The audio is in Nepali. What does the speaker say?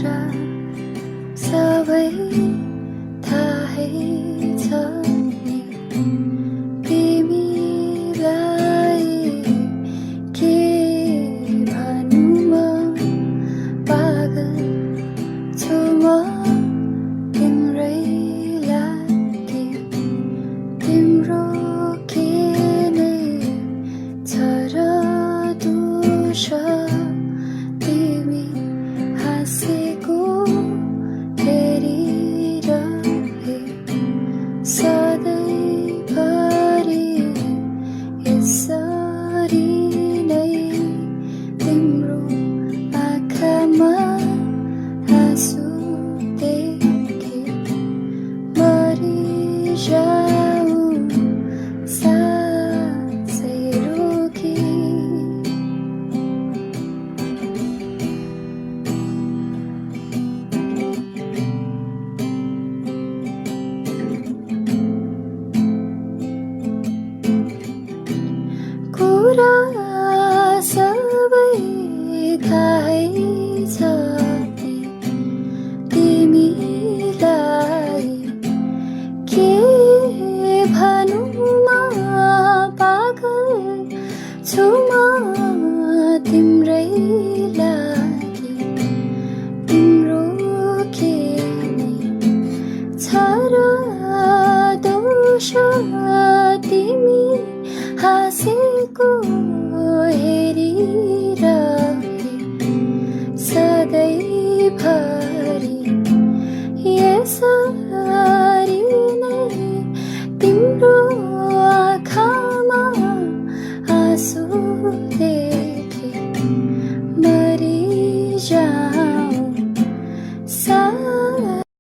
कुरा सबै थाहै छ नि तिमीलाई के भनौँ म पागल छु म तिम्रै लागि तिम्रो के नै छ र दोष तिमी हाँसेको हेरिरहे सधैँभरि यसरी नै तिम्रो आँखामा आँसु देखे मरिजाऊ साँच्चै रोकी कुरा सबै थाहै छ नि तिमीलाई के भनौँ म पागल छु म तिम्रै लागि तिम्रो के नै छ र दोष तिमी हाँसेको हेरिरहे सधैँभरि यसरी नै तिम्रो आँखामा आँसु देखे मरिजाऊ